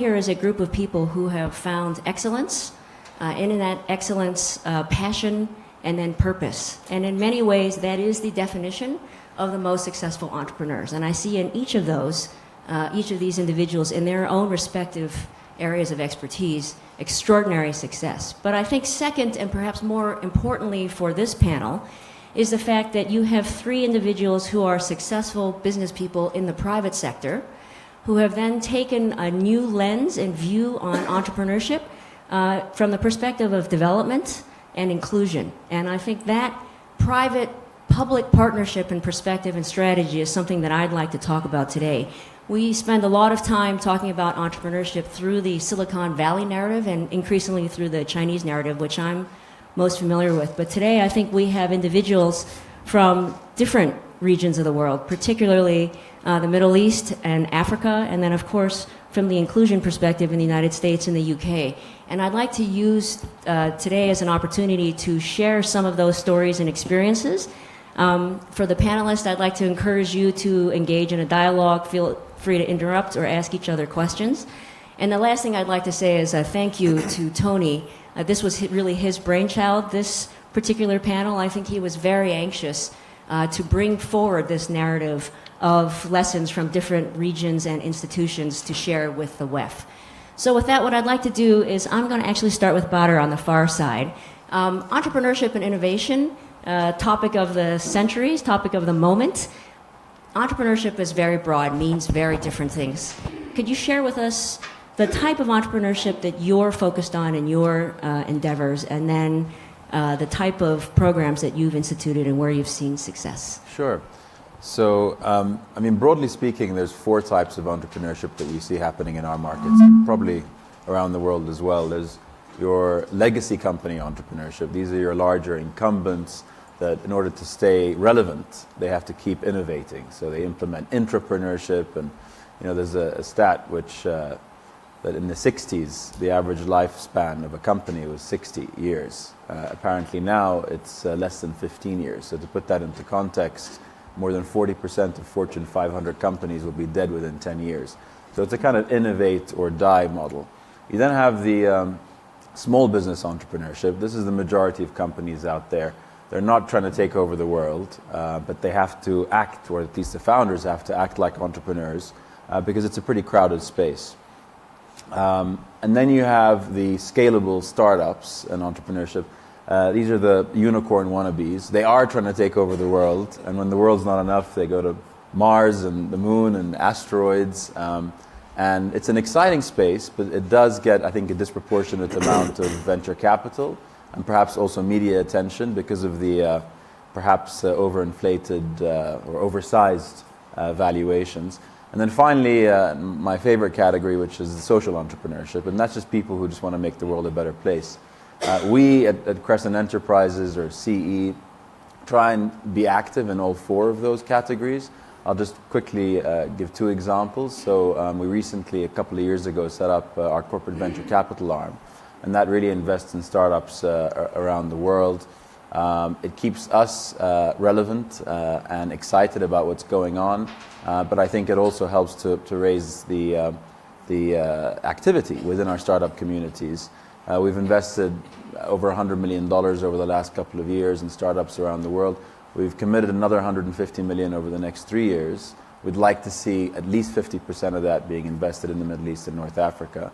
Here is a group of people who have found excellence, and in that excellence, passion, and then purpose. And in many ways, that is the definition of the most successful entrepreneurs. And I see in each of these individuals in their own respective areas of expertise, extraordinary success. But I think second, and perhaps more importantly for this panel, is the fact that you have three individuals who are successful business people in the private sector, who have then taken a new lens and view on entrepreneurship from the perspective of development and inclusion. And I think that private-public partnership and perspective and strategy is something that I'd like to talk about today. We spend a lot of time talking about entrepreneurship through the Silicon Valley narrative and increasingly through the Chinese narrative, which I'm most familiar with. But today I think we have individuals from different regions of the world, particularly the Middle East and Africa, and then of course from the inclusion perspective in the United States and the UK. And I'd like to use today as an opportunity to share some of those stories and experiences. For the panelists, I'd like to encourage you to engage in a dialogue, feel free to interrupt or ask each other questions. And the last thing I'd like to say is a thank you to Tony. This was really his brainchild, this particular panel. I think he was very anxious to bring forward this narrative of lessons from different regions and institutions to share with the WEF. So with that, what I'd like to do is I'm going to actually start with Badr on the far side. Entrepreneurship and innovation, topic of the centuries, topic of the moment. Entrepreneurship is very broad, means very different things. Could you share with us the type of entrepreneurship that you're focused on in your endeavors, and then the type of programs that you've instituted and where you've seen success? Sure. So, I mean, broadly speaking, there's four types of entrepreneurship that we see happening in our markets, probably around the world as well. There's your legacy company entrepreneurship. These are your larger incumbents that in order to stay relevant, they have to keep innovating. So they implement intrapreneurship, and there's a stat which that in the 60s, the average lifespan of a company was 60 years. Apparently now it's less than 15 years. So to put that into context, more than 40% of Fortune 500 companies will be dead within 10 years. So it's a kind of innovate or die model. You then have the small business entrepreneurship. This is the majority of companies out there. They're not trying to take over the world, but they have to act, or at least the founders have to act like entrepreneurs, because it's a pretty crowded space. And then you have the scalable startups and entrepreneurship. These are the unicorn wannabes. They are trying to take over the world, and when the world's not enough, they go to Mars and the moon and asteroids. And it's an exciting space, but it does get, I think, a disproportionate amount of venture capital and perhaps also media attention because of the perhaps overinflated or oversized valuations. And then finally, my favorite category, which is the social entrepreneurship, and that's just people who just want to make the world a better place. We at Crescent Enterprises, or CE, try and be active in all four of those categories. I'll just quickly give two examples. So we recently, a couple of years ago, set up our corporate venture capital arm, and that really invests in startups around the world. It keeps us relevant and excited about what's going on, but I think it also helps to raise the activity within our startup communities. We've invested over $100 million over the last couple of years in startups around the world. We've committed another $150 million over the next 3 years. We'd like to see at least 50% of that being invested in the Middle East and North Africa.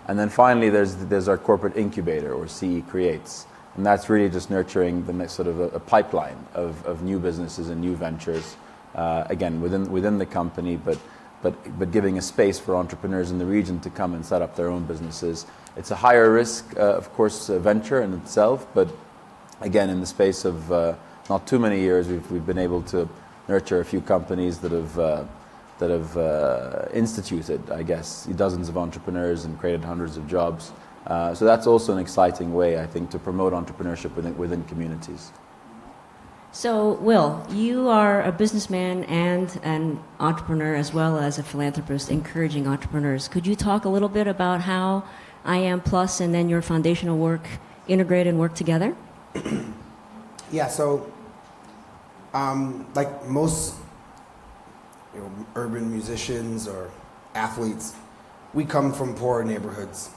And then finally, there's our corporate incubator, or CE Creates. And that's really just nurturing the next sort of a pipeline of new businesses and new ventures, again, within the company, but giving a space for entrepreneurs in the region to come and set up their own businesses. It's a higher risk, of course, venture in itself, but again, in the space of not too many years, we've been able to nurture a few companies that have instituted, I guess, dozens of entrepreneurs and created hundreds of jobs. So that's also an exciting way, I think, to promote entrepreneurship within communities. So, Will, you are a businessman and an entrepreneur as well as a philanthropist encouraging entrepreneurs. Could you talk a little bit about how I Am Plus and then your foundational work integrate and work together? Yeah, so like most urban musicians or athletes, we come from poor neighborhoods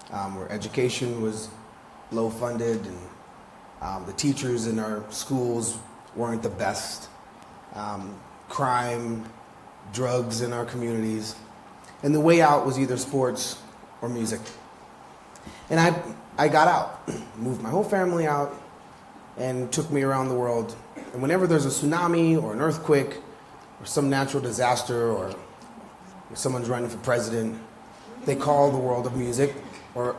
where education was low funded and the teachers in our schools weren't the best. Crime, drugs in our communities. And the way out was either sports or music. And I got out, moved my whole family out, and took me around the world. And whenever there's a tsunami or an earthquake or some natural disaster or someone's running for president, they call the world of music or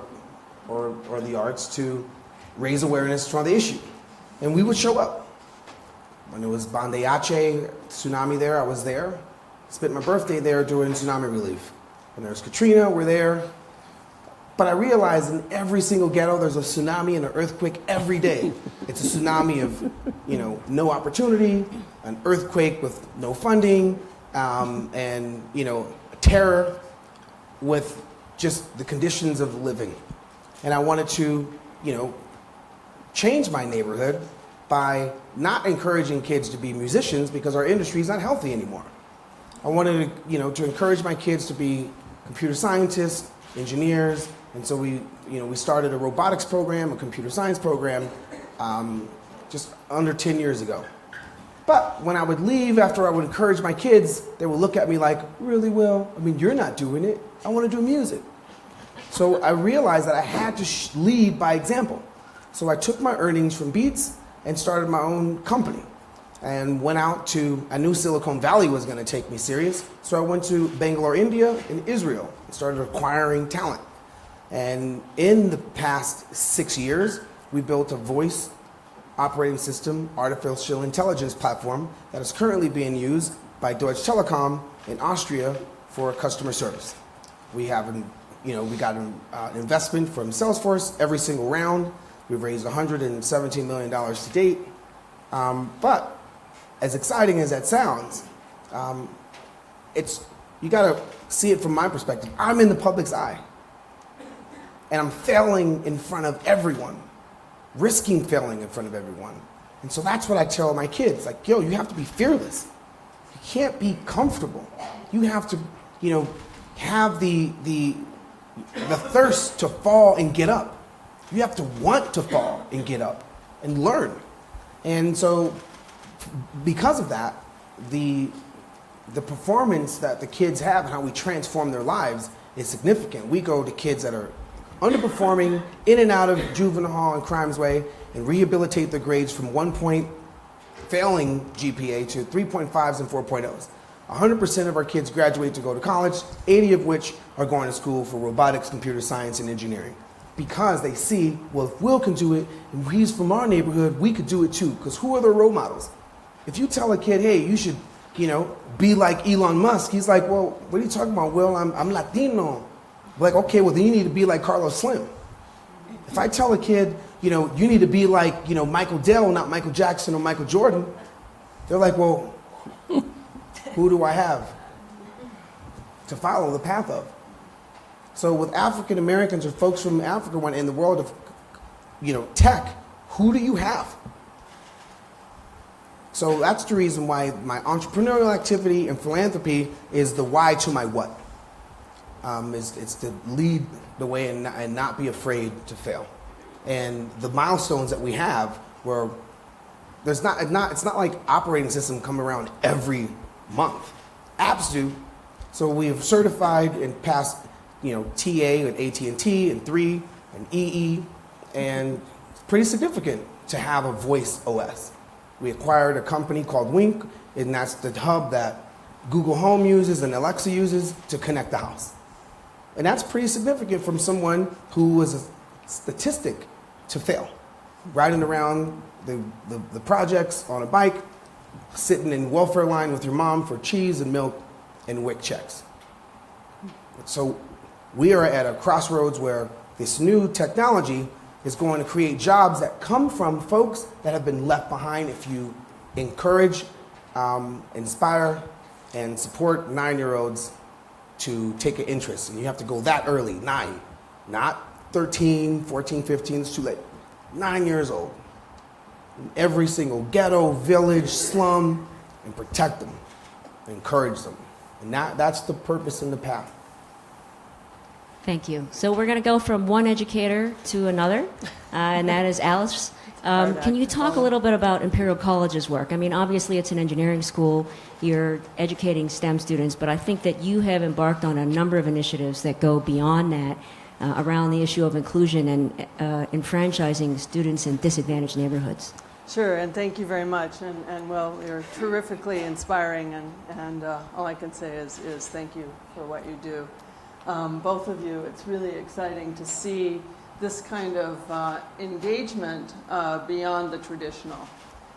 the arts to raise awareness for the issue. And we would show up. When it was Bande Aceh, tsunami there, I was there. Spent my birthday there doing tsunami relief. When there was Katrina, we're there. But I realized in every single ghetto, there's a tsunami and an earthquake every day. It's a tsunami of, no opportunity, an earthquake with no funding, and, terror with just the conditions of living. And I wanted to, change my neighborhood by not encouraging kids to be musicians because our industry is not healthy anymore. I wanted to encourage my kids to be computer scientists, engineers, and so we started a robotics program, a computer science program, just under 10 years ago. But when I would leave, after I would encourage my kids, they would look at me like, really, Will? You're not doing it. I want to do music. So I realized that I had to lead by example. So I took my earnings from beats and started my own company and went out to, I knew Silicon Valley was going to take me serious, so I went to Bangalore, India and Israel and started acquiring talent. And in the past 6 years, we built a voice operating system, artificial intelligence platform that is currently being used by Deutsche Telekom in Austria for customer service. We have, we got an investment from Salesforce every single round. We've raised $117 million to date. But as exciting as that sounds, you gotta see it from my perspective. I'm in the public's eye. And I'm failing in front of everyone, risking failing in front of everyone. And so that's what I tell my kids, like, yo, you have to be fearless. You can't be comfortable. You have to, have the thirst to fall and get up. You have to want to fall and get up and learn. And so because of that, the performance that the kids have and how we transform their lives is significant. We go to kids that are underperforming, in and out of juvenile hall and crimes way, and rehabilitate their grades from 1 point failing GPA to 3.5s and 4.0s. 100% of our kids graduate to go to college, 80 of which are going to school for robotics, computer science, and engineering. Because they see, well, if Will can do it, and he's from our neighborhood, we could do it too. Because who are their role models? If you tell a kid, hey, you should, be like Elon Musk, he's like, well, what are you talking about, Will? I'm Latino. Like, okay, well, then you need to be like Carlos Slim. If I tell a kid, you need to be like, Michael Dell, not Michael Jackson or Michael Jordan, they're like, well, who do I have to follow the path of? So with African Americans or folks from Africa in the world of, tech, who do you have? So that's the reason why my entrepreneurial activity and philanthropy is the why to my what. It's to lead the way and not be afraid to fail. And the milestones that we have, where it's not like operating system come around every month. Apps do. So we have certified and passed, TA and AT&T and 3 and EE, and it's pretty significant to have a voice OS. We acquired a company called Wink, and that's the hub that Google Home uses and Alexa uses to connect the house. And that's pretty significant from someone who was a statistic to fail. Riding around the projects on a bike, sitting in welfare line with your mom for cheese and milk and WIC checks. So we are at a crossroads where this new technology is going to create jobs that come from folks that have been left behind if you encourage, inspire, and support 9-year-olds to take an interest. And you have to go that early, 9, not 13, 14, 15, it's too late. 9 years old. In every single ghetto, village, slum, and protect them, encourage them. And that's the purpose and the path. Thank you. So we're going to go from one educator to another, and that is Alice. Can you talk a little bit about Imperial College's work? I mean, obviously it's an engineering school. You're educating STEM students, but I think that you have embarked on a number of initiatives that go beyond that around the issue of inclusion and enfranchising students in disadvantaged neighborhoods. Sure, and thank you very much. And well, you're terrifically inspiring, and all I can say is thank you for what you do. Both of you, it's really exciting to see this kind of engagement beyond the traditional.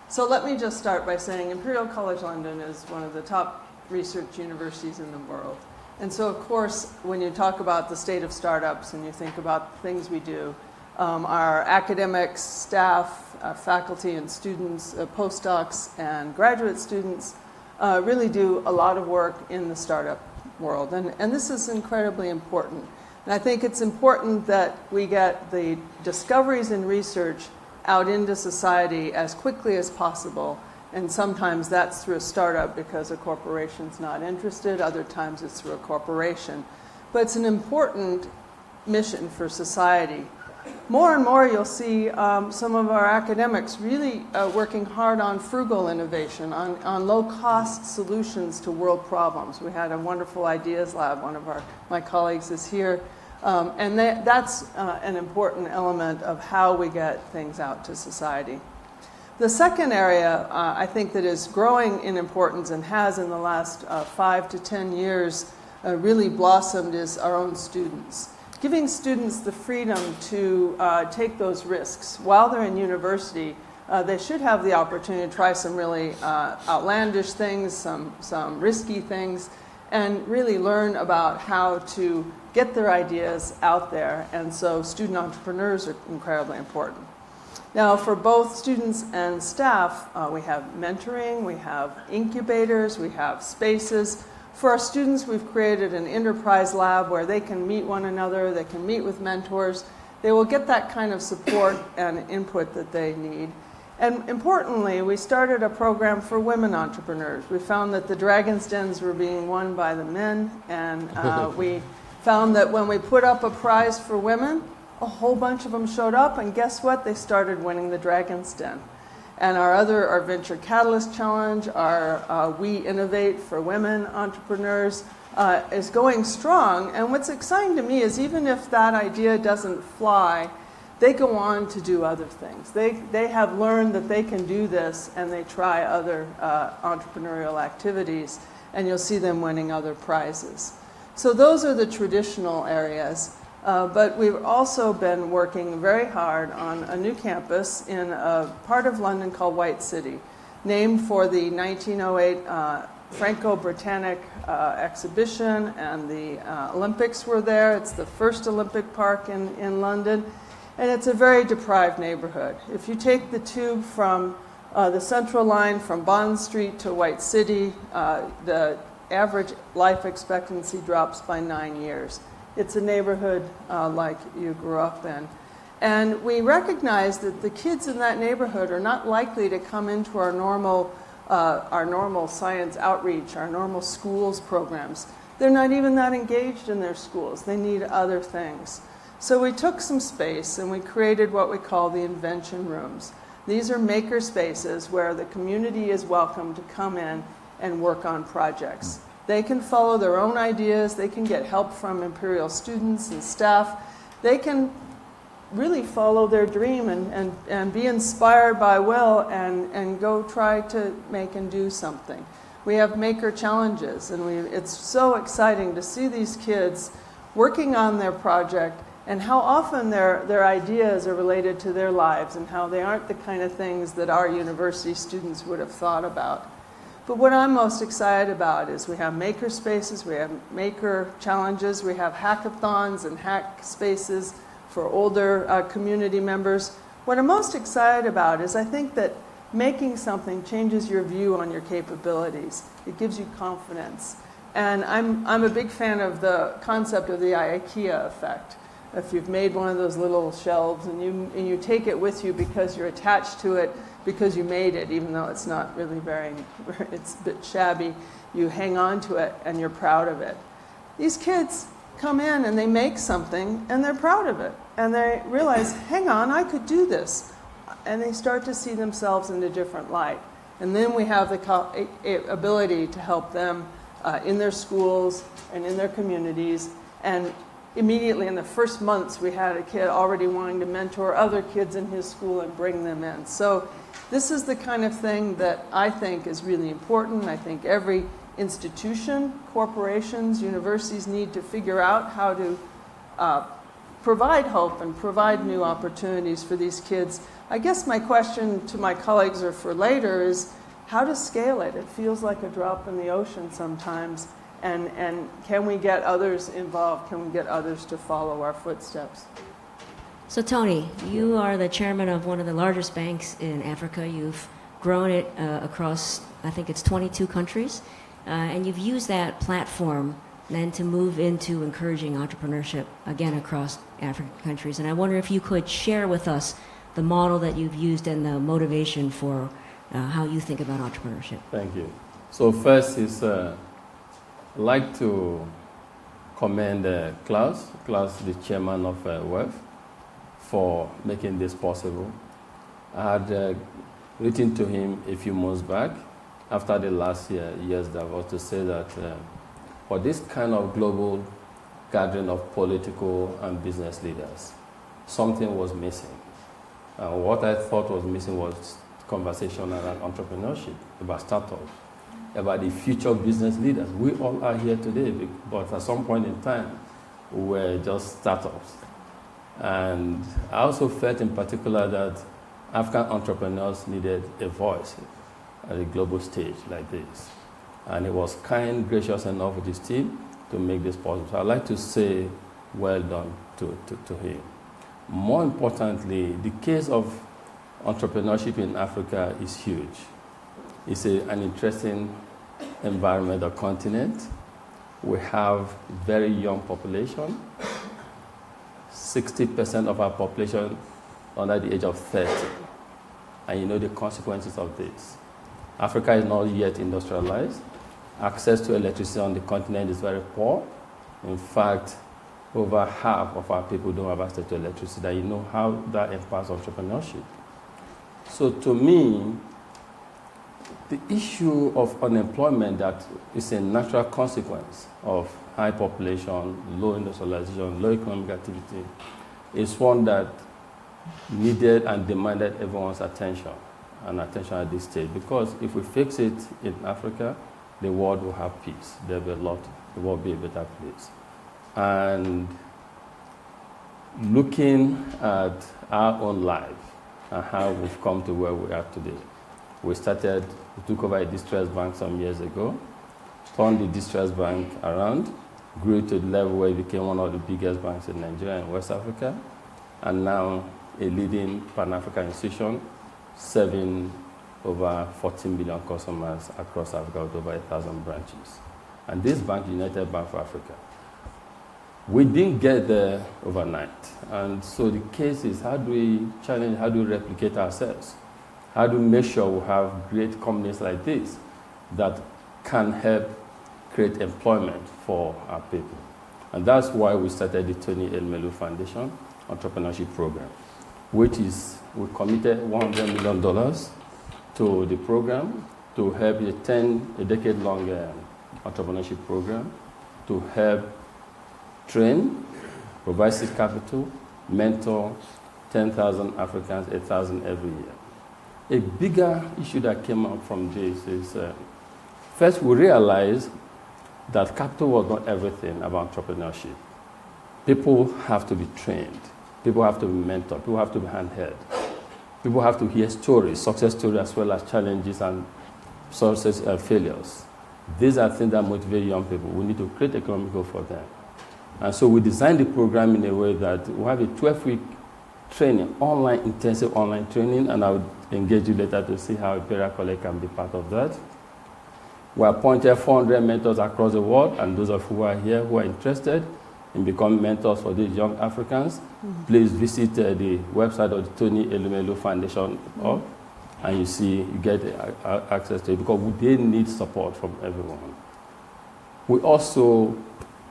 So let me just start by saying Imperial College London is one of the top research universities in the world. And so, of course, when you talk about the state of startups and you think about the things we do, our academics, staff, faculty and students, postdocs and graduate students really do a lot of work in the startup world. And this is incredibly important. And I think it's important that we get the discoveries in research out into society as quickly as possible. And sometimes that's through a startup because a corporation's not interested. Other times it's through a corporation. But it's an important mission for society. More and more you'll see some of our academics really working hard on frugal innovation, on low-cost solutions to world problems. We had a wonderful ideas lab. One of my colleagues is here. And that's an important element of how we get things out to society. The second area I think that is growing in importance and has in the last 5 to 10 years really blossomed is our own students. Giving students the freedom to take those risks. While they're in university, they should have the opportunity to try some really outlandish things, some risky things, and really learn about how to get their ideas out there. And so student entrepreneurs are incredibly important. Now, for both students and staff, we have mentoring, we have incubators, we have spaces. For our students, we've created an enterprise lab where they can meet one another, they can meet with mentors. They will get that kind of support and input that they need. And importantly, we started a program for women entrepreneurs. We found that the Dragon's Dens were being won by the men, and we found that when we put up a prize for women, a whole bunch of them showed up, and guess what? They started winning the Dragon's Den. And our Venture Catalyst Challenge, our We Innovate for Women Entrepreneurs is going strong. And what's exciting to me is even if that idea doesn't fly, they go on to do other things. They have learned that they can do this, and they try other entrepreneurial activities, and you'll see them winning other prizes. So those are the traditional areas. But we've also been working very hard on a new campus in a part of London called White City, named for the 1908 Franco-Britannic exhibition, and the Olympics were there. It's the first Olympic park in London, and it's a very deprived neighborhood. If you take the tube from the Central Line from Bond Street to White City, the average life expectancy drops by 9 years. It's a neighborhood like you grew up in. And we recognize that the kids in that neighborhood are not likely to come into our normal science outreach, our normal schools programs. They're not even that engaged in their schools. They need other things. So we took some space and we created what we call the invention rooms. These are maker spaces where the community is welcome to come in and work on projects. They can follow their own ideas. They can get help from Imperial students and staff. They can really follow their dream and be inspired by Will and go try to make and do something. We have maker challenges, and it's so exciting to see these kids working on their project and how often their ideas are related to their lives and how they aren't the kind of things that our university students would have thought about. But what I'm most excited about is we have maker spaces, we have maker challenges, we have hackathons and hack spaces for older community members. What I'm most excited about is I think that making something changes your view on your capabilities. It gives you confidence. And I'm a big fan of the concept of the IKEA effect. If you've made one of those little shelves and you take it with you because you're attached to it, because you made it, even though it's not really it's a bit shabby, you hang on to it and you're proud of it. These kids, come in and they make something and they're proud of it. And they realize, hang on, I could do this. And they start to see themselves in a different light. And then we have the ability to help them in their schools and in their communities. And immediately in the first months, we had a kid already wanting to mentor other kids in his school and bring them in. So this is the kind of thing that I think is really important. I think every institution, corporations, universities need to figure out how to provide hope and provide new opportunities for these kids. I guess my question to my colleagues or for later is how to scale it. It feels like a drop in the ocean sometimes. And can we get others involved? Can we get others to follow our footsteps? So Tony, you are the chairman of one of the largest banks in Africa. You've grown it across, I think it's 22 countries. And you've used that platform then to move into encouraging entrepreneurship, again, across African countries. And I wonder if you could share with us the model that you've used and the motivation for how you think about entrepreneurship. Thank you. So first is, I'd like to commend Klaus, the chairman of WEF, for making this possible. I had written to him a few months back after the last year's Davos to say that for this kind of global gathering of political and business leaders, something was missing. What I thought was missing was conversation around entrepreneurship, about startups, about the future business leaders. We all are here today, but at some point in time, we were just startups. And I also felt in particular that African entrepreneurs needed a voice at a global stage like this. And he was kind, gracious enough with his team to make this possible. So I'd like to say well done to him. More importantly, the case of entrepreneurship in Africa is huge. It's an interesting environment or continent. We have very young population. 60% of our population under the age of 30. And you know the consequences of this. Africa is not yet industrialized. Access to electricity on the continent is very poor. In fact, over half of our people don't have access to electricity. And you know how that impacts entrepreneurship. So to me, the issue of unemployment that is a natural consequence of high population, low industrialization, low economic activity is one that needed and demanded everyone's attention and attention at this stage. Because if we fix it in Africa, the world will have peace. The world will be a better place. And looking at our own life and how we've come to where we are today. We took over a distressed bank some years ago, turned the distressed bank around, grew to the level where it became one of the biggest banks in Nigeria and West Africa, and now a leading Pan-African institution serving over 14 million customers across Africa with over 1,000 branches. And this bank, United Bank for Africa. We didn't get there overnight. And so the case is, how do we replicate ourselves? How do we make sure we have great companies like this that can help create employment for our people? And that's why we started the Tony Elumelu Foundation Entrepreneurship Program, which is, we committed $100 million to the program to help a decade-long entrepreneurship program to help train, provide seed capital, mentor 10,000 Africans, 8,000 every year. A bigger issue that came out from this is, first we realized that capital was not everything about entrepreneurship. People have to be trained. People have to be mentored. People have to be handheld. People have to hear stories, success stories as well as challenges and success and failures. These are things that motivate young people. We need to create economic growth for them. And so we designed the program in a way that we have a 12-week training, intensive online training, and I would engage you later to see how a Imperial College can be part of that. We appointed 400 mentors across the world, and those of you who are here who are interested in becoming mentors for these young Africans, please visit the website of the Tony Elumelu Foundation, and you get access to it, because they need support from everyone. We also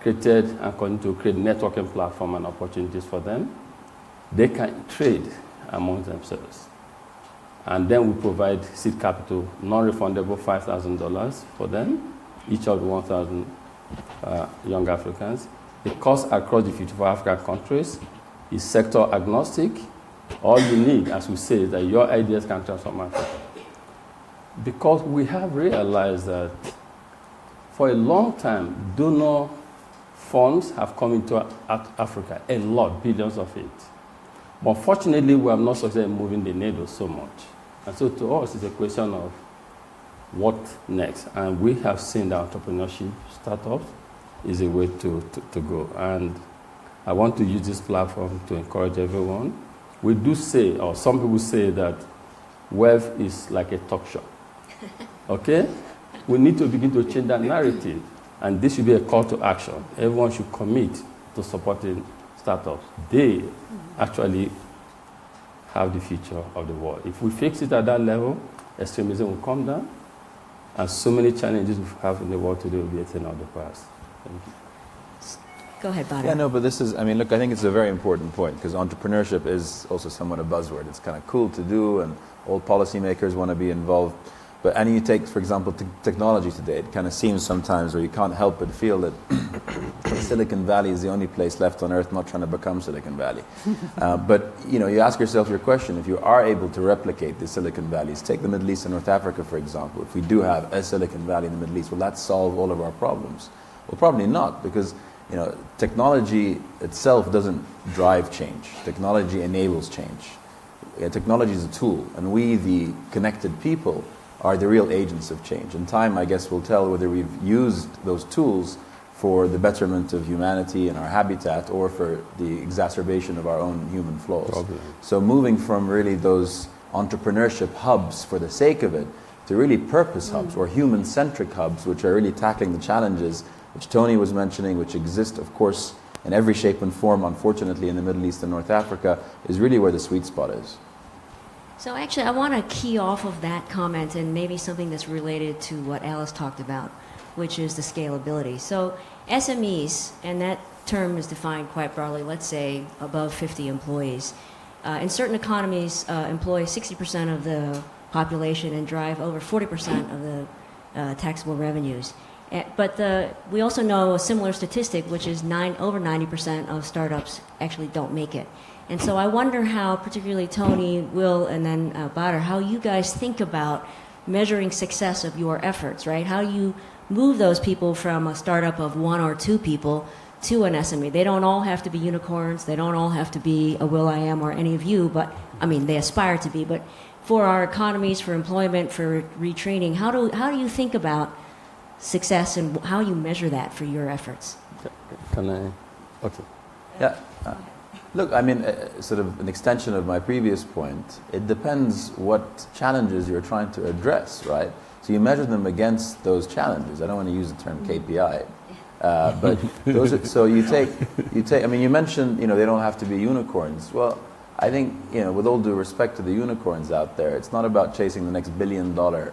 created and continue to create networking platform and opportunities for them. They can trade among themselves. And then we provide seed capital, non-refundable $5,000 for them, each of the 1,000 young Africans. The cost across the 54 African countries is sector agnostic. All you need, as we say, is that your ideas can transform Africa. Because we have realized that for a long time, donor funds have come into Africa, a lot, billions of it. But fortunately, we have not succeeded in moving the needle so much. And so to us, it's a question of what next. And we have seen that entrepreneurship startups is a way to go. And I want to use this platform to encourage everyone. We do say, or some people say, that wealth is like a talk show. Okay? We need to begin to change that narrative. And this should be a call to action. Everyone should commit to supporting startups. They actually have the future of the world. If we fix it at that level, extremism will come down, and so many challenges we have in the world today will be a thing of the past. Thank you. Go ahead, Badr. Yeah, no, but this is, I mean, look, I think it's a very important point because entrepreneurship is also somewhat a buzzword. It's kind of cool to do, and all policymakers want to be involved. But, and you take, for example, technology today, it kind of seems sometimes where you can't help but feel that Silicon Valley is the only place left on earth not trying to become Silicon Valley. But, you know, you ask yourself your question, if you are able to replicate the Silicon Valleys, take the Middle East and North Africa, for example, if we do have a Silicon Valley in the Middle East, will that solve all of our problems? Well, probably not, because, you know, technology itself doesn't drive change. Technology enables change. Technology is a tool, and we, the connected people, are the real agents of change. In time, I guess, will tell whether we've used those tools for the betterment of humanity and our habitat or for the exacerbation of our own human flaws. Probably. So moving from really those entrepreneurship hubs for the sake of it to really purpose hubs or human-centric hubs, which are really tackling the challenges which Tony was mentioning, which exist, of course, in every shape and form, unfortunately, in the Middle East and North Africa, is really where the sweet spot is. So actually, I want to key off of that comment and maybe something that's related to what Alice talked about, which is the scalability. So SMEs, and that term is defined quite broadly, let's say above 50 employees. In certain economies, employ 60% of the population and drive over 40% of the taxable revenues. But we also know a similar statistic, which is over 90% of startups actually don't make it. And so I wonder how, particularly Tony, Will, and then Badr, how you guys think about measuring success of your efforts, right? How you move those people from a startup of 1 or 2 people to an SME. They don't all have to be unicorns. They don't all have to be a Will.i.am or any of you, but, I mean, they aspire to be. But for our economies, for employment, for retraining, how do you think about success and how you measure that for your efforts? Can I? Okay. Yeah. Look, I mean, sort of an extension of my previous point, it depends what challenges you're trying to address, right? So you measure them against those challenges. I don't want to use the term KPI, but those are, so you take, I mean, you mentioned, you know, they don't have to be unicorns. Well, I think, you know, with all due respect to the unicorns out there, it's not about chasing the next billion-dollar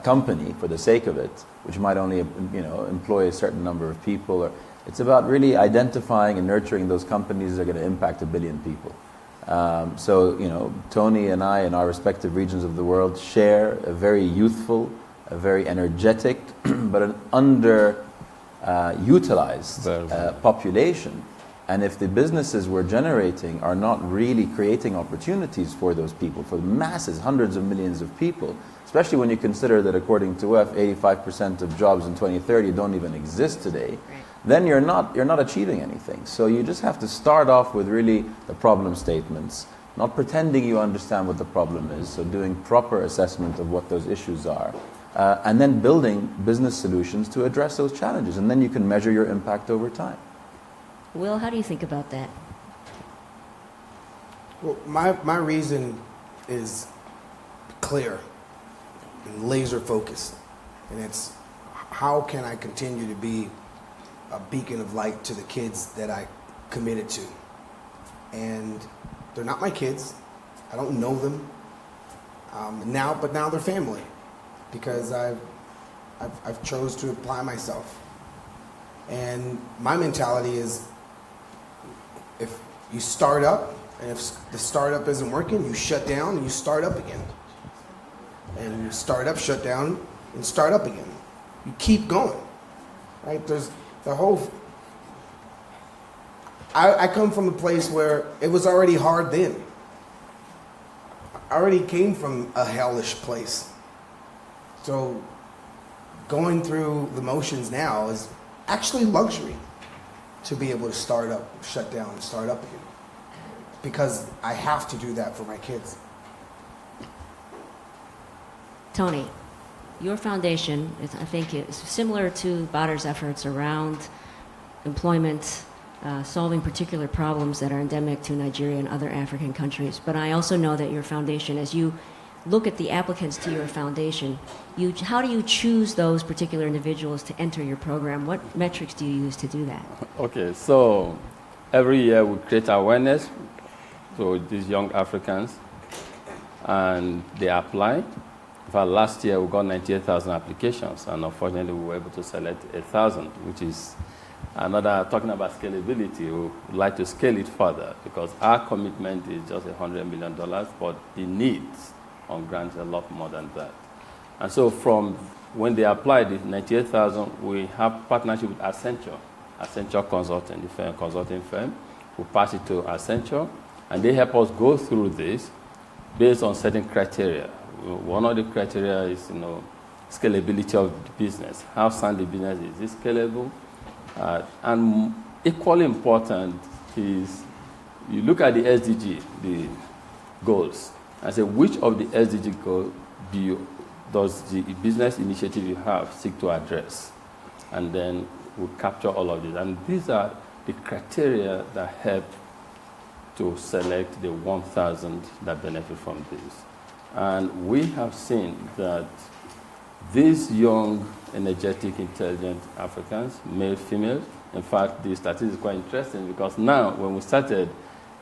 company for the sake of it, which might only, you know, employ a certain number of people. Or it's about really identifying and nurturing those companies that are going to impact 1 billion people. So, you know, Tony and I in our respective regions of the world share a very youthful, a very energetic, but an underutilized population. And if the businesses we're generating are not really creating opportunities for those people, for masses, hundreds of millions of people, especially when you consider that according to UF, 85% of jobs in 2030 don't even exist today, then you're not achieving anything. So you just have to start off with really the problem statements, not pretending you understand what the problem is, so doing proper assessment of what those issues are, and then building business solutions to address those challenges, and then you can measure your impact over time. Will, how do you think about that? Well, my reason is clear and laser focused, and it's how can I continue to be a beacon of light to the kids that I committed to. And they're not my kids. I don't know them but now they're family because I've chose to apply myself. And my mentality is, if you start up, and if the startup isn't working, you shut down and you start up again. And you start up, shut down, and start up again. You keep going, right? There's the whole... I come from a place where it was already hard then. I already came from a hellish place. So going through the motions now is actually luxury to be able to start up, shut down, and start up again. Because I have to do that for my kids. Tony, your foundation, I think, is similar to Badr's efforts around employment, solving particular problems that are endemic to Nigeria and other African countries. But I also know that your foundation, as you look at the applicants to your foundation, how do you choose those particular individuals to enter your program? What metrics do you use to do that? Okay, so every year we create awareness to these young Africans, and they apply. In fact, last year we got 98,000 applications, and unfortunately we were able to select 1,000, which is another, talking about scalability. We would like to scale it further because our commitment is just $100 million, but the needs on grants are a lot more than that. And so from when they applied, the 98,000, we have partnership with Accenture Consulting, the consulting firm. We pass it to Accenture, and they help us go through this based on certain criteria. One of the criteria is, scalability of the business. How sound the business is it scalable? And equally important is you look at the SDG, the goals, and say which of the SDG goals does the business initiative you have seek to address? And then we capture all of this. And these are the criteria that help to select the 1,000 that benefit from this. And we have seen that these young, energetic, intelligent Africans, male, female, in fact, the statistics is quite interesting because now, when we started,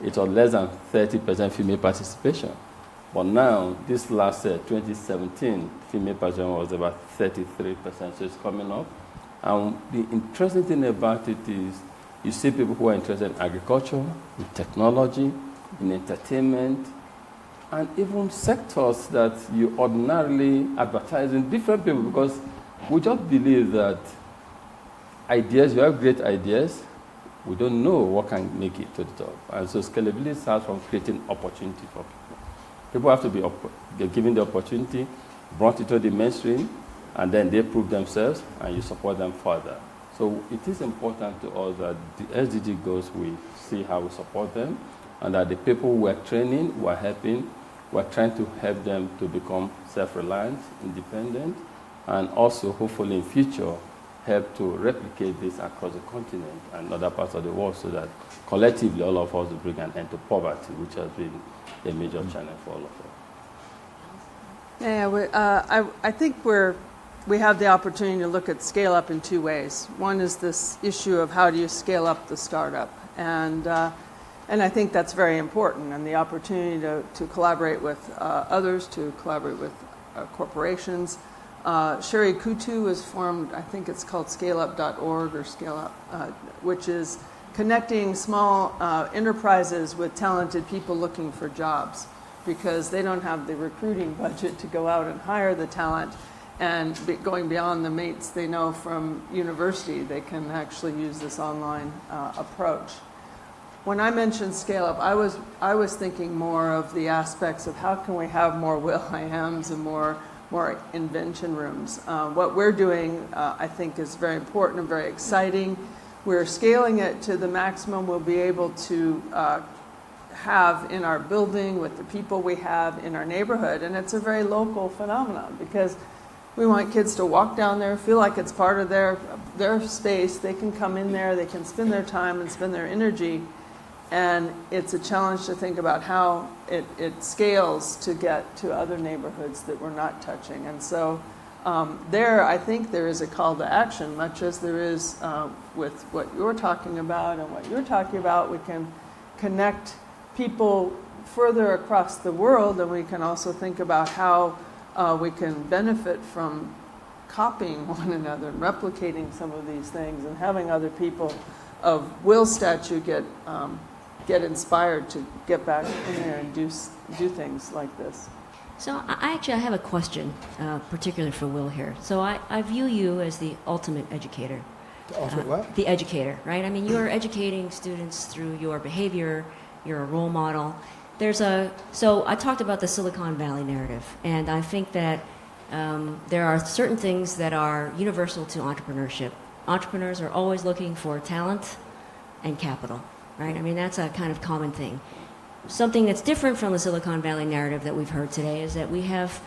it was less than 30% female participation. But now, this last year, 2017, female participation was about 33%, so it's coming up. And the interesting thing about it is you see people who are interested in agriculture, in technology, in entertainment, and even sectors that you ordinarily advertise in different people, because we just believe that ideas, you have great ideas, we don't know what can make it to the top. And so scalability starts from creating opportunity for people. People have to be given the opportunity, brought into the mainstream, and then they prove themselves, and you support them further. So it is important to us that the SDG goals, we see how we support them, and that the people we're training, we're helping, we're trying to help them to become self-reliant, independent, and also, hopefully, in future, help to replicate this across the continent and other parts of the world so that collectively all of us will bring an end to poverty, which has been a major challenge for all of us. Yeah, I think we have the opportunity to look at scale up in two ways. One is this issue of how do you scale up the startup, and I think that's very important, and the opportunity to collaborate with others, to collaborate with corporations. Sherry Kutu was formed, I think it's called scaleup.org or scaleup, which is connecting small enterprises with talented people looking for jobs, because they don't have the recruiting budget to go out and hire the talent, and going beyond the mates they know from university, they can actually use this online approach. When I mentioned scale up, I was thinking more of the aspects of how can we have more will-I-ams and more invention rooms. What we're doing, I think, is very important and very exciting. We're scaling it to the maximum we'll be able to have in our building with the people we have in our neighborhood, and it's a very local phenomenon because we want kids to walk down there, feel like it's part of their space. They can come in there, they can spend their time and spend their energy. And it's a challenge to think about how it scales to get to other neighborhoods that we're not touching. And so I think there is a call to action, much as there is with what you're talking about and what you're talking about. We can connect people further across the world, and we can also think about how we can benefit from copying one another and replicating some of these things and having other people of Will's stature get inspired to get back in there and do things like this. So I have a question, particularly for Will here. So I view you as the ultimate educator. The ultimate what? The educator, right? I mean, you're educating students through your behavior. You're a role model. So I talked about the Silicon Valley narrative, and I think that there are certain things that are universal to entrepreneurship. Entrepreneurs are always looking for talent and capital, right? I mean, that's a kind of common thing. Something that's different from the Silicon Valley narrative that we've heard today is that we have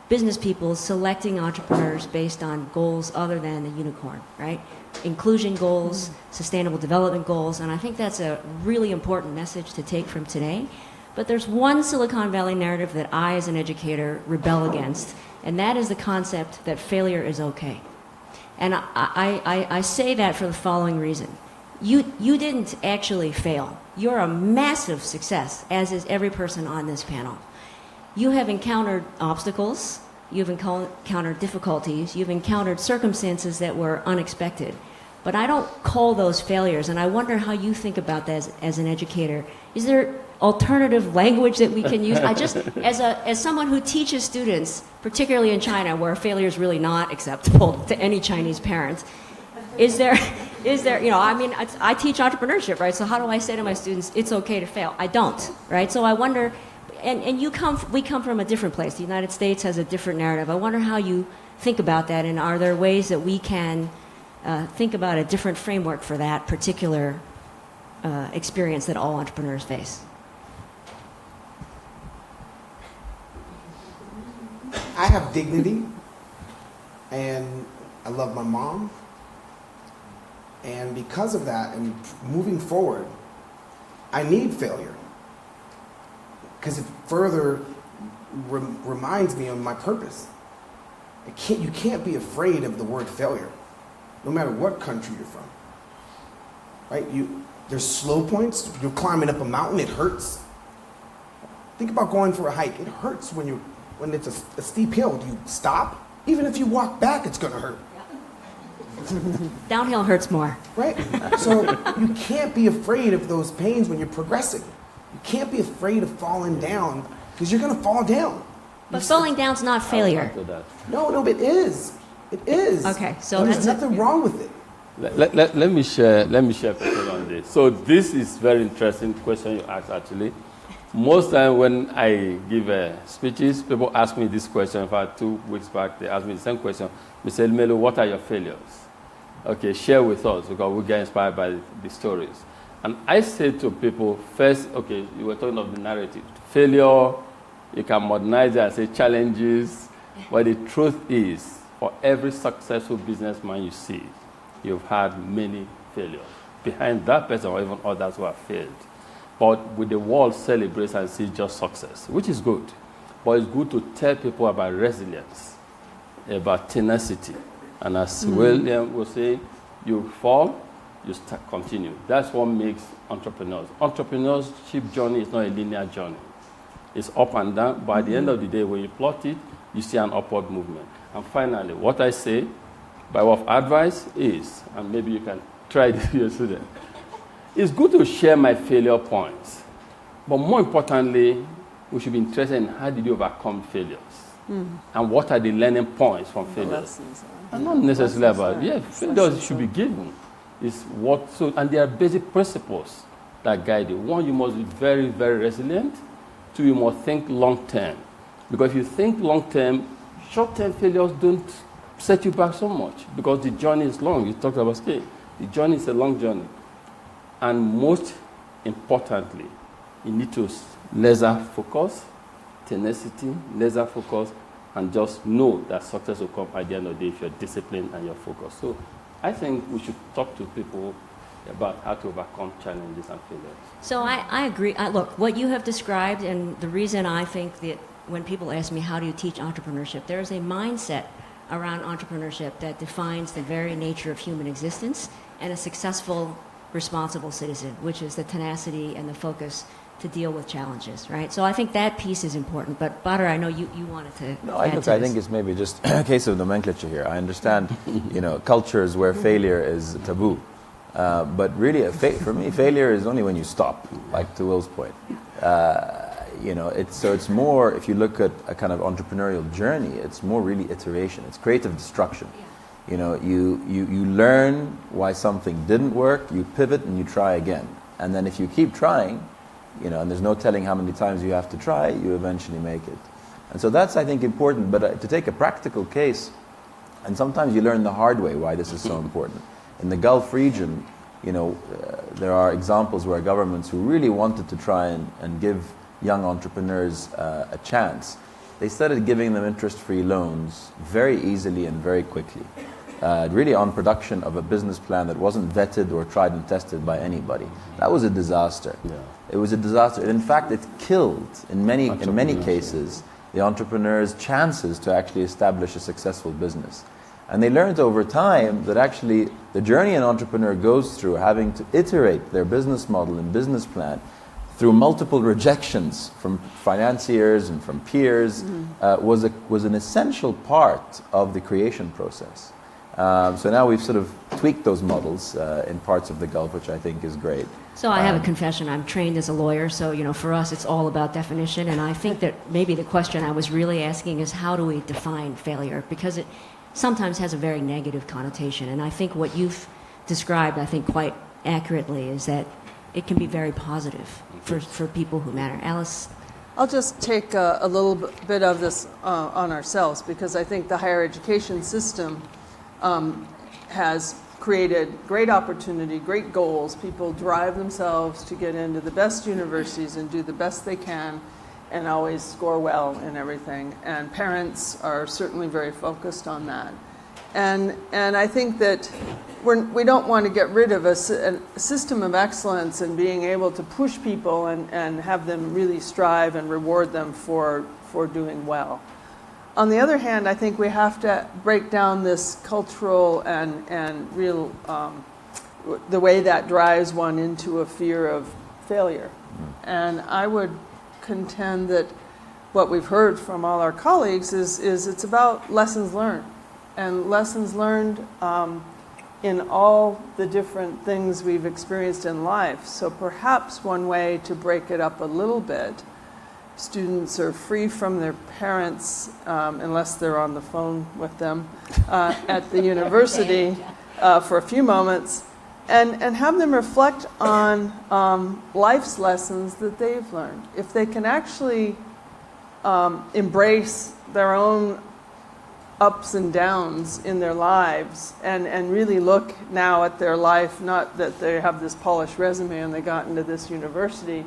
business people selecting entrepreneurs based on goals other than the unicorn, right? Inclusion goals, sustainable development goals, and I think that's a really important message to take from today. But there's one Silicon Valley narrative that I, as an educator, rebel against, and that is the concept that failure is okay. And I say that for the following reason. You didn't actually fail. You're a massive success, as is every person on this panel. You have encountered obstacles, you've encountered difficulties, you've encountered circumstances that were unexpected. But I don't call those failures, and I wonder how you think about that as an educator. Is there alternative language that we can use? I just, as someone who teaches students, particularly in China, where failure is really not acceptable to any Chinese parent, is there, I mean, I teach entrepreneurship, right? So how do I say to my students, it's okay to fail? I don't, right? So I wonder, and we come from a different place. The United States has a different narrative. I wonder how you think about that, and are there ways that we can think about a different framework for that particular experience that all entrepreneurs face? I have dignity, and I love my mom. And because of that, and moving forward, I need failure. Because it further reminds me of my purpose. You can't be afraid of the word failure, no matter what country you're from. Right? There's slow points. You're climbing up a mountain, it hurts. Think about going for a hike. It hurts when it's a steep hill. Do you stop? Even if you walk back, it's going to hurt. Downhill hurts more. Right? So you can't be afraid of those pains when you're progressing. You can't be afraid of falling down, because you're going to fall down. But falling down's not failure. No, but it is. It is. Okay, so there's nothing wrong with it. Let me share perspective on this. So this is very interesting question you asked actually. Most time when I give speeches, people ask me this question. In fact, 2 weeks back, they asked me the same question. Mr. Elumelu, what are your failures? Okay, share with us, because we get inspired by the stories. And I say to people, first, okay, you were talking of the narrative. Failure, you can modernize it and say challenges, but the truth is, for every successful businessman you see, you've had many failures. Behind that person or even others who have failed. But with the world celebrates and sees just success, which is good. But it's good to tell people about resilience, about tenacity. And as William was saying, you fall, you continue. That's what makes entrepreneurs. Entrepreneurship journey is not a linear journey. It's up and down, but at the end of the day, when you plot it, you see an upward movement. And finally, what I say, by way of advice, is, and maybe you can try this with your student, it's good to share my failure points. But more importantly, we should be interested in how did you overcome failures? And what are the learning points from failures? And not necessarily about, failures should be given. And there are basic principles that guide you. One, you must be very, very resilient. 2, you must think long term. Because if you think long term, short-term failures don't set you back so much, because the journey is long. You talked about scale. The journey is a long journey. And most importantly, you need to laser focus, tenacity, laser focus, and just know that success will come at the end of the day if you're disciplined and you're focused. So I think we should talk to people about how to overcome challenges and failures. So I agree. Look, what you have described, and the reason I think that when people ask me how do you teach entrepreneurship, there is a mindset around entrepreneurship that defines the very nature of human existence and a successful, responsible citizen, which is the tenacity and the focus to deal with challenges, right? So I think that piece is important. But Badr, I know you wanted to No, add to I this. think it's maybe just a case of nomenclature here. I understand, cultures where failure is taboo. But really, for me, failure is only when you stop, like to Will's point. It's more, if you look at a kind of entrepreneurial journey, it's more really iteration. It's creative destruction. You learn why something didn't work, you pivot and you try again. And then if you keep trying, and there's no telling how many times you have to try, you eventually make it. And so that's, I think, important. But to take a practical case, and sometimes you learn the hard way why this is so important. In the Gulf region, there are examples where governments who really wanted to try and give young entrepreneurs a chance, they started giving them interest-free loans very easily and very quickly. Really on production of a business plan that wasn't vetted or tried and tested by anybody. That was a disaster. Yeah. It was a disaster. And in fact, it killed, in many cases, the entrepreneurs' chances to actually establish a successful business. And they learned over time that actually the journey an entrepreneur goes through, having to iterate their business model and business plan through multiple rejections from financiers and from peers, was an essential part of the creation process. So now we've sort of tweaked those models in parts of the Gulf, which I think is great. So I have a confession. I'm trained as a lawyer, so for us it's all about definition. And I think that maybe the question I was really asking is how do we define failure? Because it sometimes has a very negative connotation. And I think what you've described, I think quite accurately, is that it can be very positive for people who matter. Alice? I'll just take a little bit of this on ourselves, because I think the higher education system has created great opportunity, great goals. People drive themselves to get into the best universities and do the best they can and always score well in everything. And parents are certainly very focused on that. And I think that we don't want to get rid of a system of excellence and being able to push people and have them really strive and reward them for doing well. On the other hand, I think we have to break down this cultural and real, the way that drives one into a fear of failure. And I would contend that what we've heard from all our colleagues is it's about lessons learned. And lessons learned in all the different things we've experienced in life. So perhaps one way to break it up a little bit, students are free from their parents, unless they're on the phone with them, at the university for a few moments, and have them reflect on life's lessons that they've learned. If they can actually embrace their own ups and downs in their lives and really look now at their life, not that they have this polished resume and they got into this university,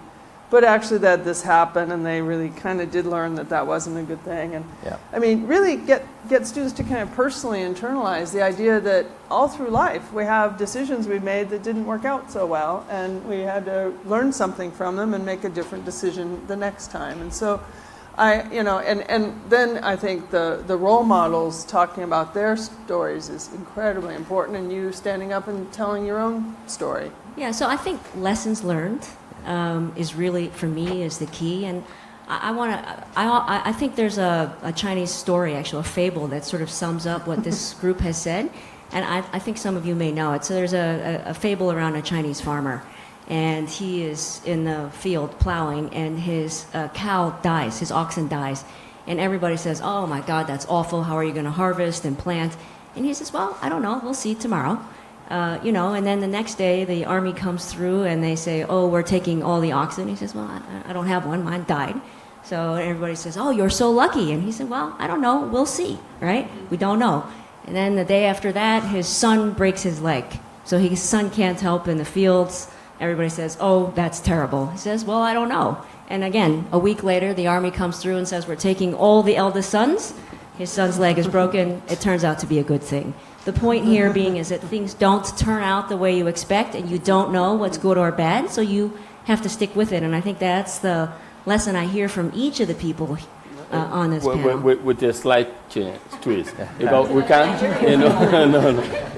but actually that this happened and they really kind of did learn that wasn't a good thing. And I mean, really get students to kind of personally internalize the idea that all through life we have decisions we made that didn't work out so well, and we had to learn something from them and make a different decision the next time. And so and then I think the role models talking about their stories is incredibly important, and you standing up and telling your own story. Yeah, so I think lessons learned is really, for me, is the key. And I think there's a Chinese story, actually, a fable that sort of sums up what this group has said. And I think some of you may know it. So there's a fable around a Chinese farmer. And he is in the field plowing, and his cow dies, his oxen dies. And everybody says, oh my God, that's awful. How are you going to harvest and plant? And he says, well, I don't know. We'll see tomorrow. And then the next day the army comes through and they say, oh, we're taking all the oxen. He says, well, I don't have one. Mine died. So everybody says, oh, you're so lucky. And he said, well, I don't know. We'll see, right? We don't know. And then the day after that, his son breaks his leg. So his son can't help in the fields. Everybody says, oh, that's terrible. He says, well, I don't know. And again, a week later, the army comes through and says, we're taking all the eldest sons. His son's leg is broken. It turns out to be a good thing. The point here being is that things don't turn out the way you expect, and you don't know what's good or bad, so you have to stick with it. And I think that's the lesson I hear from each of the people on this panel. With a slight twist. Because we can't,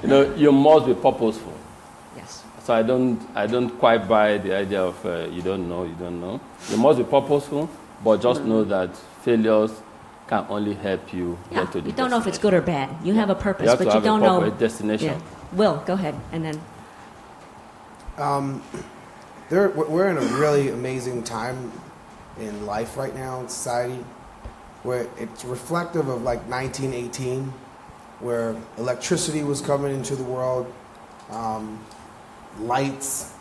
no. You must be purposeful. Yes. So I don't quite buy the idea of you don't know. You must be purposeful, but just know that failures can only help you Yeah, get to the you don't know if it's destination. good or bad. You have a purpose, You have but to you have don't a know. proper destination. Yeah. Will, go ahead, and then. We're in a really amazing time in life right now in society, where it's reflective of like 1918, where electricity was coming into the world, lights,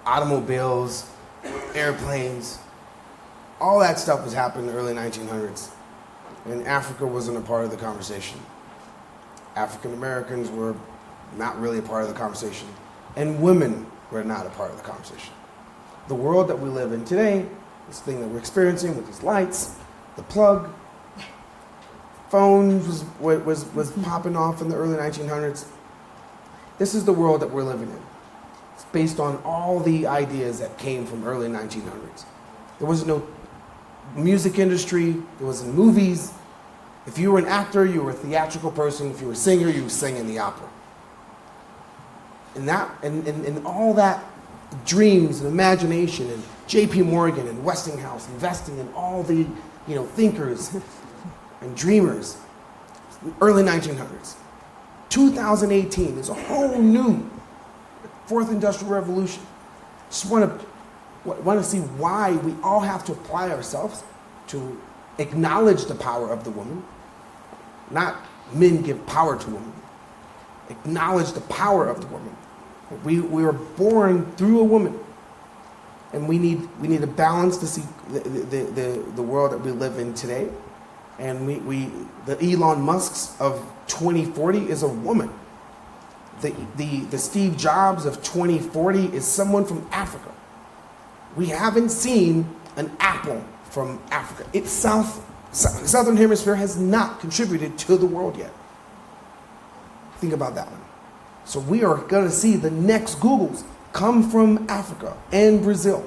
automobiles, airplanes, all that stuff was happening in the early 1900s, and Africa wasn't a part of the conversation. African Americans were not really a part of the conversation, and women were not a part of the conversation. The world that we live in today, this thing that we're experiencing with these lights, the plug, phones was popping off in the early 1900s. This is the world that we're living in. It's based on all the ideas that came from early 1900s. There was no music industry, there wasn't movies. If you were an actor, you were a theatrical person. If you were a singer, you were singing the opera. And all that dreams and imagination and J.P. Morgan and Westinghouse investing in all the thinkers and dreamers, early 1900s. 2018 is a whole new fourth industrial revolution. Just want to see why we all have to apply ourselves to acknowledge the power of the woman, not men give power to women. Acknowledge the power of the woman. We were born through a woman, and we need a balance to see the world that we live in today. And the Elon Musks of 2040 is a woman. The Steve Jobs of 2040 is someone from Africa. We haven't seen an apple from Africa. It's Southern Hemisphere has not contributed to the world yet. Think about that one. So we are going to see the next Googles come from Africa and Brazil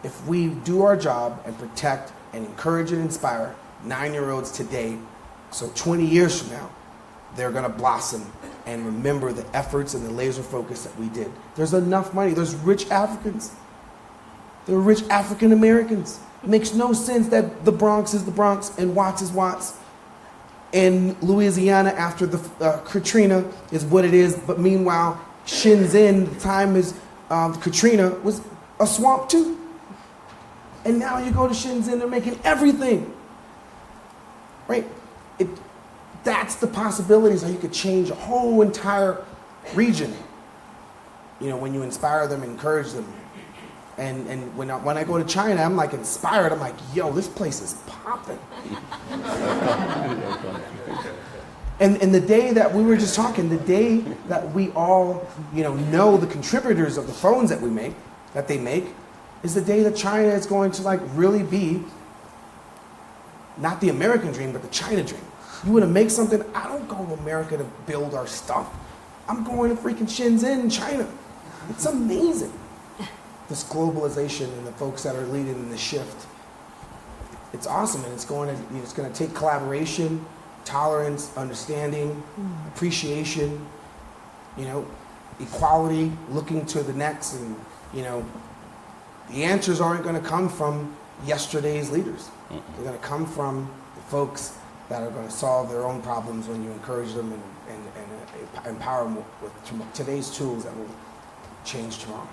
if we do our job and protect and encourage and inspire 9-year-olds today. So 20 years from now, they're going to blossom and remember the efforts and the laser focus that we did. There's enough money. There's rich Africans. There are rich African Americans. It makes no sense that the Bronx is the Bronx and Watts is Watts. And Louisiana after the Katrina is what it is, but meanwhile, Shenzhen, the time is Katrina, was a swamp too. And now you go to Shenzhen, they're making everything. Right? That's the possibilities how you could change a whole entire region. When you inspire them, encourage them. And when I go to China, I'm like inspired. I'm like, yo, this place is popping. And the day that we were just talking, the day that we all, know the contributors of the phones that they make, is the day that China is going to really be not the American dream, but the China dream. You want to make something? I don't go to America to build our stuff. I'm going to freaking Shenzhen, China. It's amazing. This globalization and the folks that are leading in the shift. It's awesome, and it's going to take collaboration, tolerance, understanding, appreciation, equality, looking to the next, and the answers aren't going to come from yesterday's leaders. They're going to come from the folks that are going to solve their own problems when you encourage them and empower them with today's tools that will change tomorrow.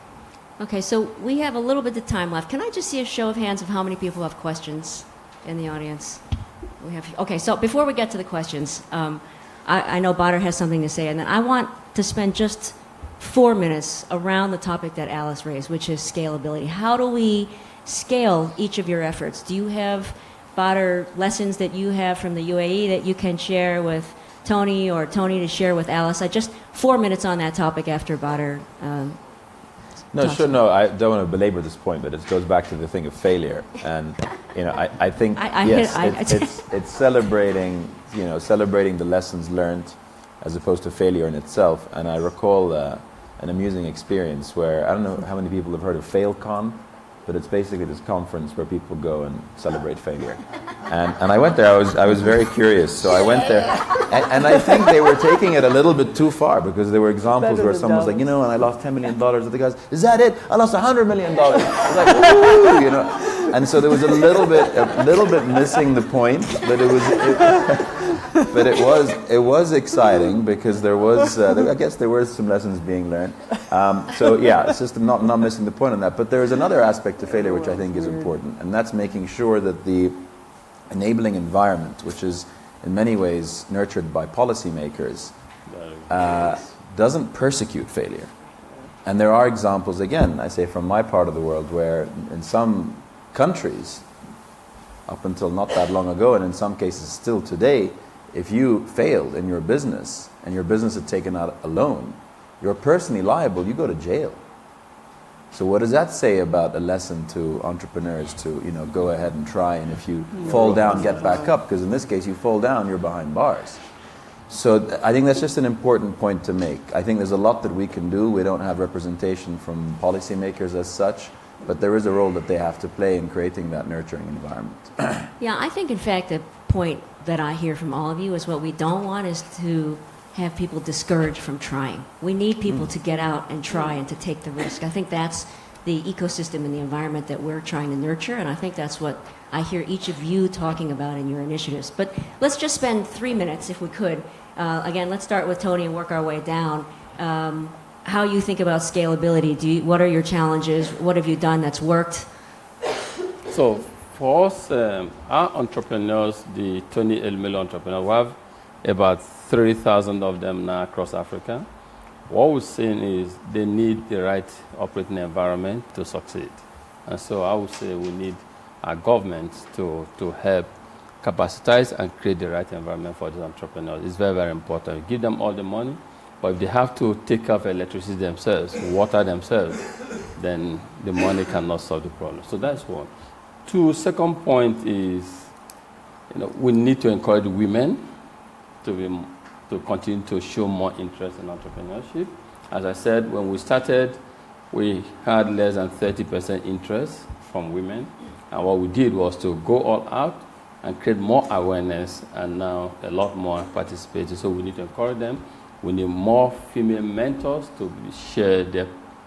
Okay, so we have a little bit of time left. Can I just see a show of hands of how many people have questions in the audience? Okay, so before we get to the questions, I know Badr has something to say, and then I want to spend just 4 minutes around the topic that Alice raised, which is scalability. How do we scale each of your efforts? Do you have, Badr, lessons that you have from the UAE that you can share with Tony, or Tony to share with Alice? I just 4 minutes on that topic after Badr. No, sure. No, I don't want to belabor this point, but it goes back to the thing of failure, and I think it's celebrating, celebrating the lessons learned, as opposed to failure in itself. And I recall an amusing experience where I don't know how many people have heard of FailCon. but it's basically this conference where people go and celebrate failure. And I went there. I was very curious, so I went there, and I think they were taking it a little bit too far, because there were examples where someone was like, and I lost $10 million. And the guys, is that it? I lost $100 million. I was like, ooh, And so there was a little bit missing the point, but it was exciting, because there was, I guess there were some lessons being learned. So yeah, it's just not missing the point on that. But there is another aspect to failure which I think is important, and that's making sure that the enabling environment, which is in many ways nurtured by policymakers, doesn't persecute failure. And there are examples, again, I say from my part of the world, where in some countries, up until not that long ago, and in some cases still today, if you failed in your business and your business had taken out a loan, you're personally liable, you go to jail. So what does that say about a lesson to entrepreneurs to, go ahead and try, and if you fall down, get back up? Because in this case, you fall down, you're behind bars. So I think that's just an important point to make. I think there's a lot that we can do. We don't have representation from policymakers as such, but there is a role that they have to play in creating that nurturing environment. Yeah, I think, in fact, the point that I hear from all of you is what we don't want is to have people discouraged from trying. We need people to get out and try and to take the risk. I think that's the ecosystem and the environment that we're trying to nurture, and I think that's what I hear each of you talking about in your initiatives. But let's just spend 3 minutes, if we could. Again, let's start with Tony and work our way down. How you think about scalability? What are your challenges? What have you done that's worked? So for us, our entrepreneurs, the Tony Elumelu entrepreneurs, we have about 30,000 of them now across Africa. What we're saying is they need the right operating environment to succeed. And so I would say we need our governments to help capacitize and create the right environment for these entrepreneurs. It's very, very important. You give them all the money, but if they have to take care of electricity themselves, water themselves, then the money cannot solve the problem. So that's one. Two, second point is, we need to encourage women to continue to show more interest in entrepreneurship. As I said, when we started, we had less than 30% interest from women. And what we did was to go all out and create more awareness, and now a lot more participating. So we need to encourage them. We need more female mentors to share their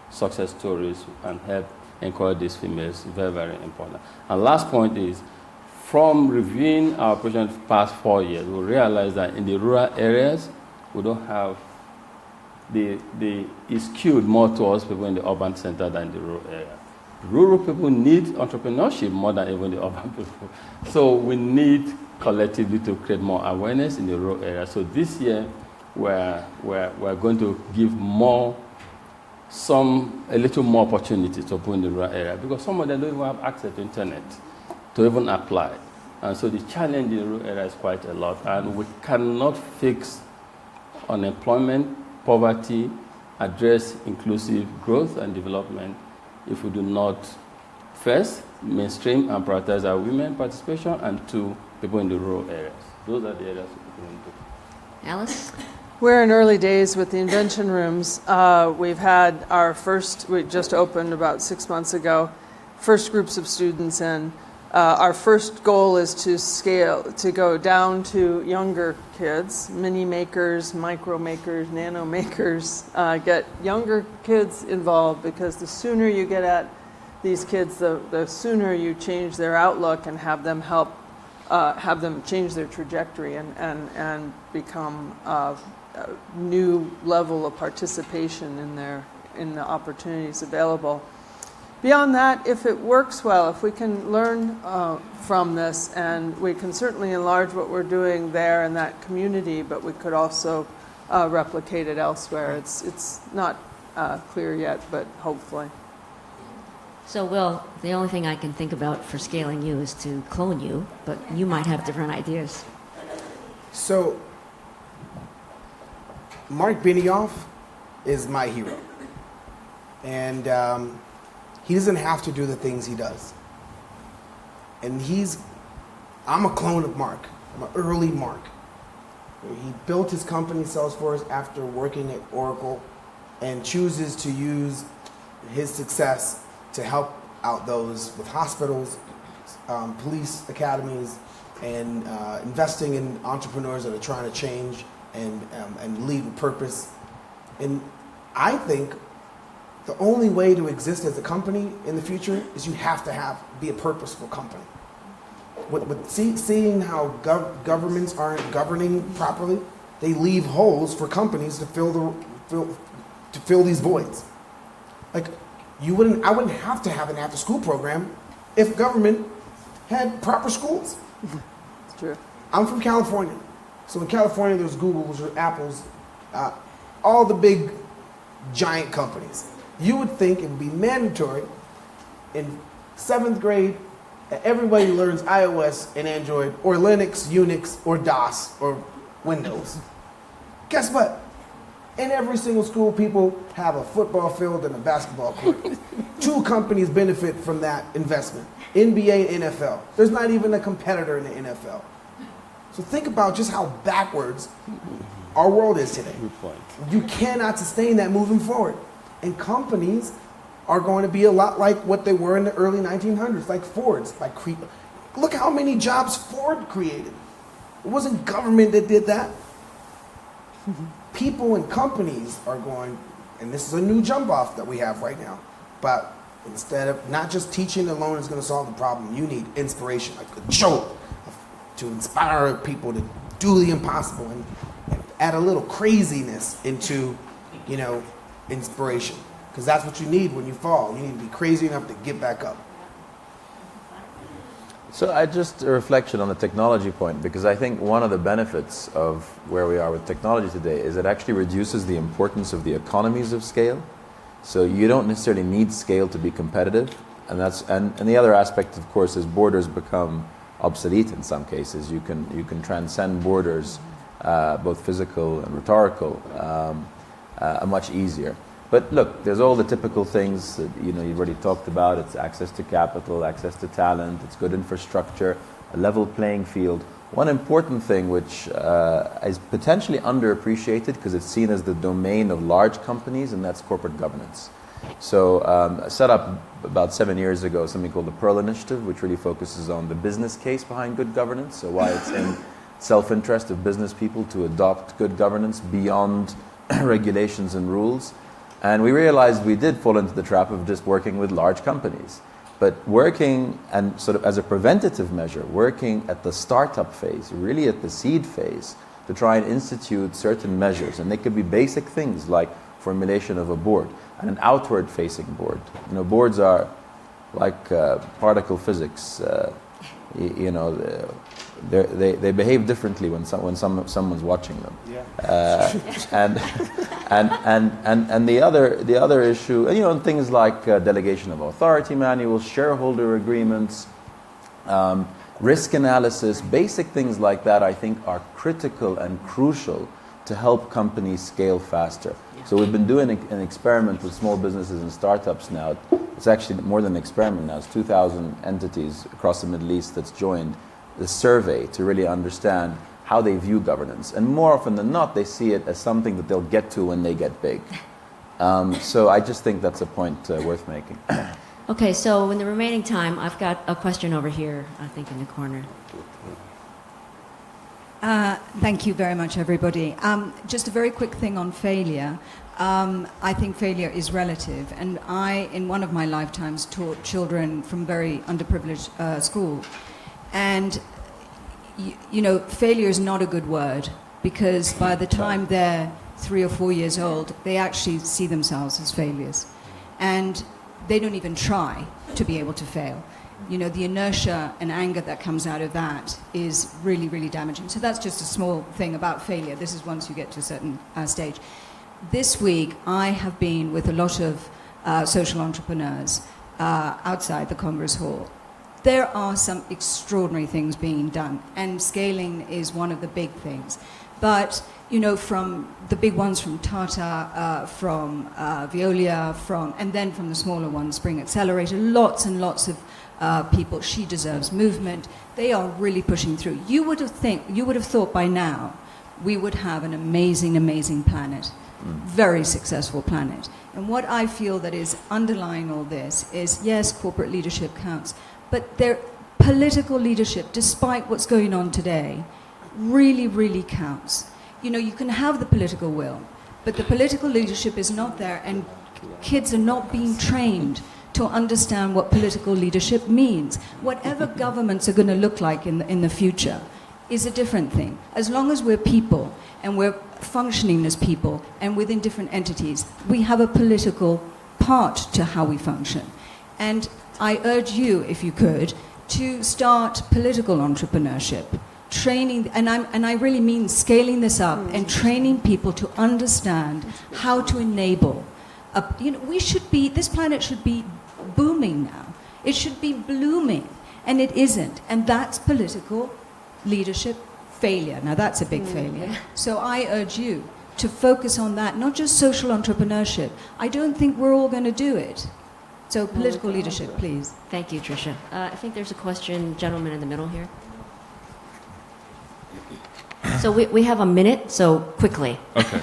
success stories and help encourage these females. Very, very important. And last point is, from reviewing our operation for the past 4 years, we realized that in the rural areas, we don't have it's skewed more towards people in the urban center than the rural area. Rural people need entrepreneurship more than even the urban people. So we need collectively to create more awareness in the rural area. So this year, we're going to give a little more opportunity to people in the rural area, because some of them don't even have access to internet to even apply. And so the challenge in the rural area is quite a lot, and we cannot fix unemployment, poverty, address inclusive growth and development if we do not, first, mainstream and prioritize our women participation, and two, people in the rural areas. Those are the areas we can do. Alice? We're in early days with the invention rooms. We've had we just opened about 6 months ago, first groups of students in. Our first goal is to go down to younger kids, mini makers, micro makers, nano makers, get younger kids involved, because the sooner you get at these kids, the sooner you change their outlook and have them change their trajectory and become a new level of participation in the opportunities available. Beyond that, if it works well, if we can learn from this, and we can certainly enlarge what we're doing there in that community, but we could also replicate it elsewhere. It's not clear yet, but hopefully. So, Will, the only thing I can think about for scaling you is to clone you, but you might have different ideas. So, Mark Benioff is my hero. And he doesn't have to do the things he does. And I'm a clone of Mark. I'm an early Mark. He built his company, Salesforce, after working at Oracle, and chooses to use his success to help out those with hospitals, police academies, and investing in entrepreneurs that are trying to change and lead with purpose. And I think the only way to exist as a company in the future is you have to be a purposeful company. Seeing how governments aren't governing properly, they leave holes for companies to fill these voids. Like I wouldn't have to have an after-school program if government had proper schools. It's true. I'm from California, so in California there's Googles, there's Apples, all the big giant companies. You would think it would be mandatory in 7th grade that everybody learns iOS and Android, or Linux, Unix, or DOS, or Windows. Guess what? In every single school, people have a football field and a basketball court. 2 companies benefit from that investment, NBA and NFL. There's not even a competitor in the NFL. So think about just how backwards our world is today. Good point. You cannot sustain that moving forward. And companies are going to be a lot like what they were in the early 1900s, like Ford's. Look how many jobs Ford created. It wasn't government that did that. People and companies are going, and this is a new jump off that we have right now, but instead of not just teaching alone is going to solve the problem, you need inspiration, like a jolt to inspire people to do the impossible and add a little craziness into, inspiration. Because that's what you need when you fall. You need to be crazy enough to get back up. So just a reflection on the technology point, because I think one of the benefits of where we are with technology today is it actually reduces the importance of the economies of scale. So you don't necessarily need scale to be competitive. And the other aspect, of course, is borders become obsolete in some cases. You can transcend borders, both physical and rhetorical, much easier. But look, there's all the typical things that you've already talked about. It's access to capital, access to talent, it's good infrastructure, a level playing field. One important thing which is potentially underappreciated because it's seen as the domain of large companies, and that's corporate governance. So I set up about 7 years ago something called the Pearl Initiative, which really focuses on the business case behind good governance, so why it's in self-interest of business people to adopt good governance beyond regulations and rules. And we realized we did fall into the trap of just working with large companies. But working, and sort of as a preventative measure, working at the startup phase, really at the seed phase, to try and institute certain measures. And they could be basic things like formulation of a board and an outward-facing board. Boards are like particle physics. They behave differently when someone's watching them. Yeah. And the other issue, things like delegation of authority manuals, shareholder agreements, risk analysis, basic things like that, I think are critical and crucial to help companies scale faster. Yeah. So we've been doing an experiment with small businesses and startups now. It's actually more than an experiment now. It's 2,000 entities across the Middle East that's joined the survey to really understand how they view governance. And more often than not, they see it as something that they'll get to when they get big. So I just think that's a point worth making. Okay, so in the remaining time, I've got a question over here, I think in the corner. Thank you very much, everybody. Just a very quick thing on failure. I think failure is relative, and I, in one of my lifetimes, taught children from very underprivileged school. And, failure is not a good word, because by the time they're 3 or 4 years old, they actually see themselves as failures. And they don't even try to be able to fail. The inertia and anger that comes out of that is really, really damaging. So that's just a small thing about failure. This is once you get to a certain stage. This week, I have been with a lot of social entrepreneurs outside the Congress Hall. There are some extraordinary things being done, and scaling is one of the big things. But, from the big ones, from Tata, from Veolia, and then from the smaller ones, Spring Accelerator, lots and lots of people, She Deserves movement, they are really pushing through. You would have thought by now we would have an amazing, amazing planet, very successful planet. And what I feel that is underlying all this is, yes, corporate leadership counts, but their political leadership, despite what's going on today, really, really counts. You know, you can have the political will, but the political leadership is not there, and kids are not being trained to understand what political leadership means. Whatever governments are going to look like in the future is a different thing. As long as we're people and we're functioning as people and within different entities, we have a political part to how we function. And I urge you, if you could, to start political entrepreneurship. Training, and I really mean scaling this up and training people to understand how to enable. This planet should be booming now. It should be blooming, and it isn't. And that's political leadership failure. Now that's a big failure. So I urge you to focus on that, not just social entrepreneurship. I don't think we're all going to do it. So political leadership, please. Thank you, Tricia. I think there's a question, gentleman in the middle here. So we have a minute, so quickly. Okay.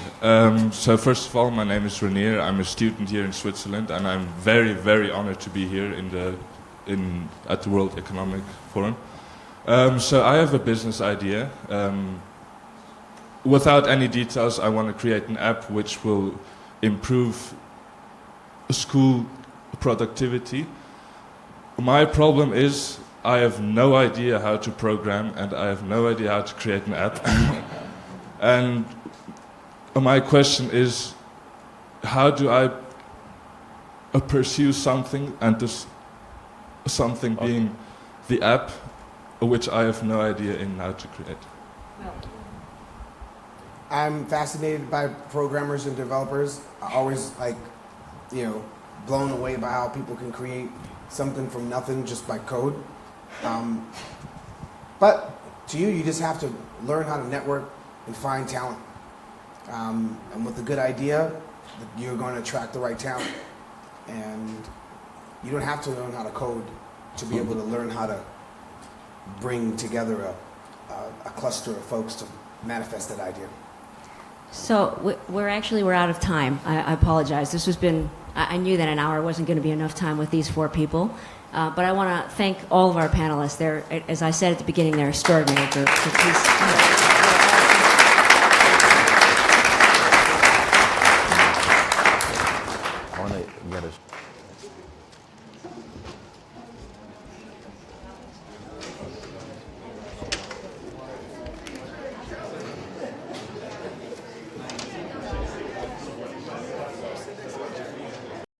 So first of all, my name is Renier. I'm a student here in Switzerland, and I'm very, very honored to be here at the World Economic Forum. So I have a business idea. Without any details, I want to create an app which will improve school productivity. My problem is I have no idea how to program, and I have no idea how to create an app. And my question is, how do I pursue something, and this something being the app, which I have no idea in how to create? I'm fascinated by programmers and developers. I always blown away by how people can create something from nothing just by code. But to you just have to learn how to network and find talent. And with a good idea, you're going to attract the right talent. And you don't have to learn how to code to be able to learn how to bring together a cluster of folks to manifest that idea. So we're out of time. I apologize. I knew that an hour wasn't going to be enough time with these four people. But I want to thank all of our panelists. As I said at the beginning, they're extraordinary. For